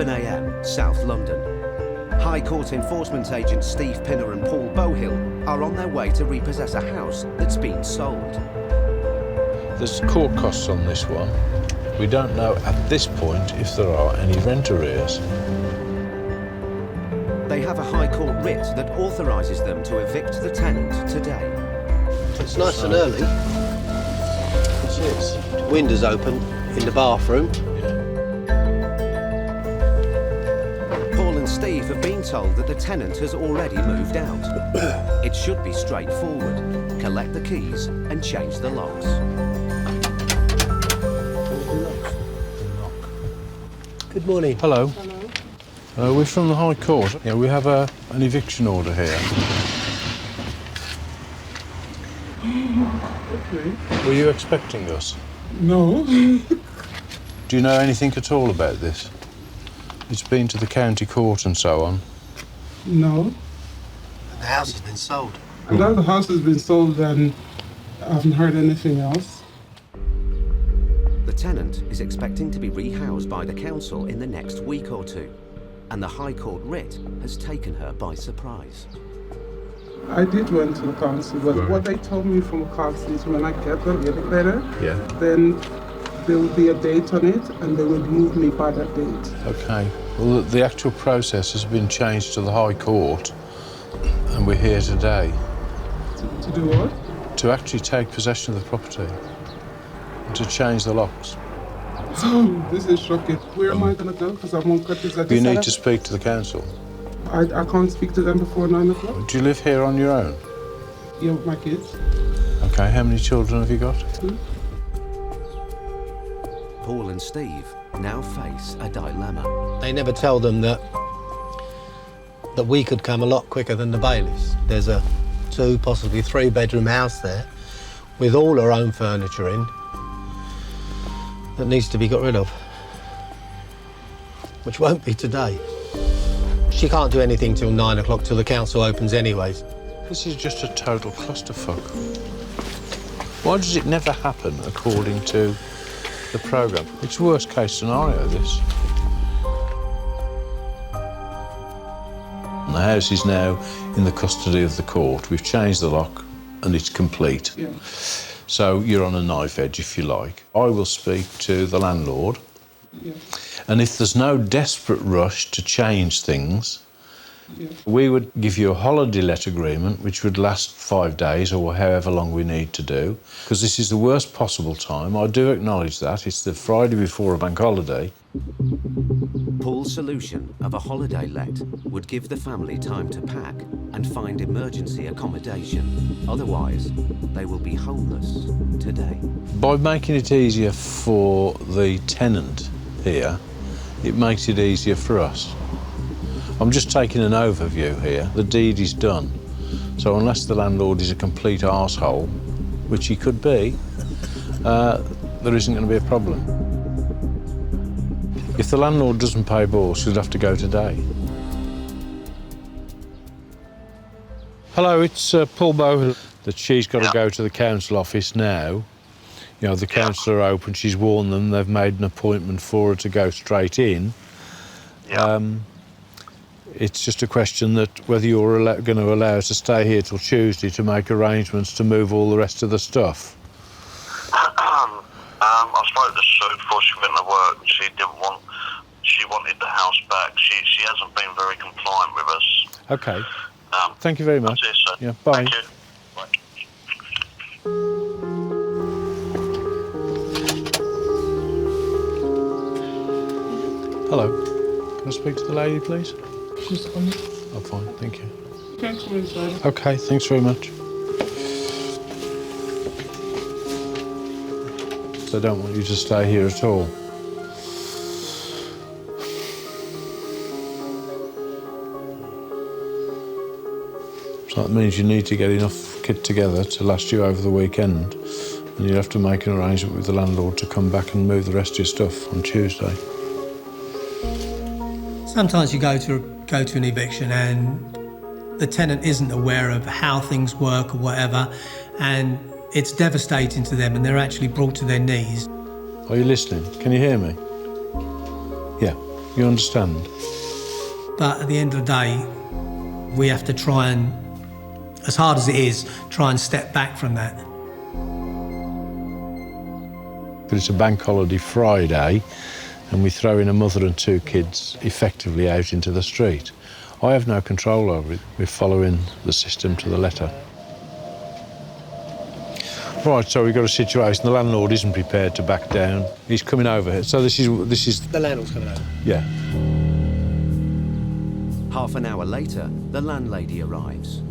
11 a.m, South London. High Court enforcement agents Steve Pinner and Paul Bohill are on their way to repossess a house that's been sold. There's court costs on this one. We don't know at this point if there are any rent arrears. They have a High Court writ that authorises them to evict the tenant today. It's nice and early. It's windows open in the bathroom. Paul and Steve have been told that the tenant has already moved out. It should be straightforward. Collect the keys and change the locks. Good morning. Hello. Hello. We're from the High Court. Yeah, we have an eviction order here. Okay. Were you expecting us? No. Do you know anything at all about this? It's been to the county court and so on. No. The house has been sold. I know the house has been sold and I haven't heard anything else. The tenant is expecting to be rehoused by the council in the next week or two, and the High Court writ has taken her by surprise. I did went to the council, but what they told me from the council is when I get the letter, then there would be a date on it and they would move me by that date. Okay. Well, the actual process has been changed to the High Court, and we're here today. To do what? To actually take possession of the property and to change the locks. Oh, this is shocking. Where am I going to go? Because I'm on cut this. You need to speak to the council. I can't speak to them before 9 o'clock. Do you live here on your own? Yeah, with my kids. Okay, how many children have you got? 2. Paul and Steve now face a dilemma. They never tell them that we could come a lot quicker than the bailiffs. There's a 2, possibly 3-bedroom house there with all her own furniture in that needs to be got rid of, which won't be today. She can't do anything till 9 o'clock till the council opens anyways. This is just a total clusterfuck. Why does it never happen according to the programme? It's worst case scenario, this. And the house is now in the custody of the court. We've changed the lock and it's complete. Yeah. So you're on a knife edge, if you like. I will speak to the landlord. Yeah. And if there's no desperate rush to change things, Yeah. we would give you a holiday let agreement, which would last 5 days or however long we need to do, because this is the worst possible time. I do acknowledge that. It's the Friday before a bank holiday. Paul's solution of a holiday let would give the family time to pack and find emergency accommodation. Otherwise, they will be homeless today. By making it easier for the tenant here, it makes it easier for us. I'm just taking an overview here. The deed is done. So unless the landlord is a complete arsehole, which he could be, there isn't going to be a problem. If the landlord doesn't pay bills, he'll have to go today. Hello, it's Paul Bohill. That she's got to go to the council office now. You know, the council are open, she's warned them, they've made an appointment for her to go straight in. It's just a question that whether you're going to allow her to stay here till Tuesday to make arrangements to move all the rest of the stuff. I spoke to Sue before she went to work. She wanted the house back. She hasn't been very compliant with us. Okay. Thank you very much. That's it, sir. Yeah, bye. Thank you. Bye. Hello. Can I speak to the lady, please? She's coming. Oh, fine, thank you. Thanks for inside. Okay, thanks very much. So I don't want you to stay here at all. So that means you need to get enough kit together to last you over the weekend, and you have to make an arrangement with the landlord to come back and move the rest of your stuff on Tuesday. Sometimes you go to an eviction and the tenant isn't aware of how things work or whatever, and it's devastating to them and they're actually brought to their knees. Are you listening? Can you hear me? Yeah. You understand? But at the end of the day, we have to try and, as hard as it is, try and step back from that. But it's a bank holiday Friday, and we throw in a mother and 2 kids effectively out into the street. I have no control over it. We're following the system to the letter. Right, so we've got a situation. The landlord isn't prepared to back down. He's coming over here. So this is The landlord's coming over. yeah. Half an hour later, the landlady arrives.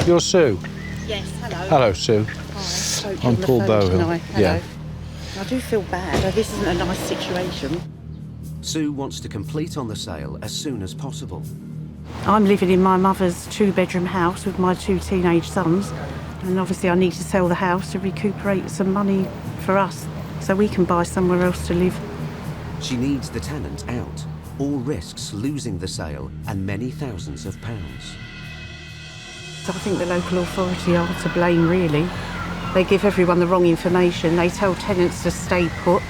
You're Sue. Yes, hello. Hello, Sue. Hi. I'm Paul Bowen. Hello. Yeah. I do feel bad. This isn't a nice situation. Sue wants to complete on the sale as soon as possible. I'm living in my mother's 2-bedroom house with my 2 teenage sons, and obviously I need to sell the house to recuperate some money for us so we can buy somewhere else to live. She needs the tenant out. All risks losing the sale and many thousands of pounds. So I think the local authority are to blame, really. They give everyone the wrong information. They tell tenants to stay put.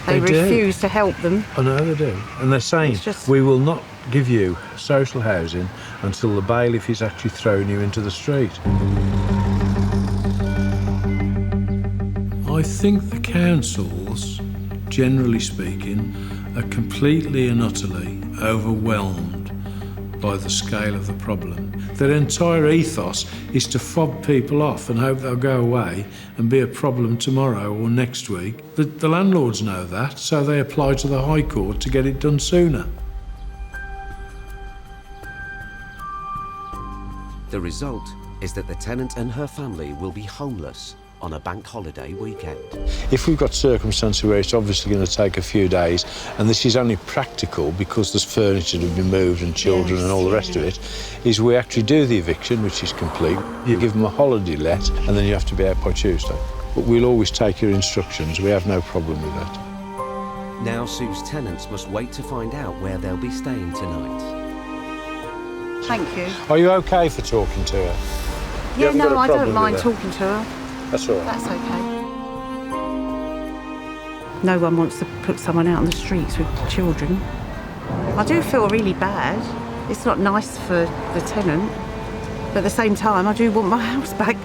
They They do. refuse to help them. I know they do. And they're saying, It's just- we will not give you social housing until the bailiff is actually throwing you into the street. I think the councils, generally speaking, are completely and utterly overwhelmed by the scale of the problem. Their entire ethos is to fob people off and hope they'll go away and be a problem tomorrow or next week. The landlords know that, so they apply to the High Court to get it done sooner. The result is that the tenant and her family will be homeless on a bank holiday weekend. If we've got circumstances where it's obviously going to take a few days, and this is only practical because there's furniture to be moved and children and all the rest of it, is we actually do the eviction, which is complete. You give them a holiday let, and then you have to be out by Tuesday. But we'll always take your instructions. We have no problem with that. Now Sue's tenants must wait to find out where they'll be staying tonight. Thank you. Are you OK for talking to her? Yeah, haven't got no, a I problem don't with mind that? talking to her. That's all right. That's okay. No one wants to put someone out on the streets with children. I do feel really bad. It's not nice for the tenant, but at the same time, I do want my house back.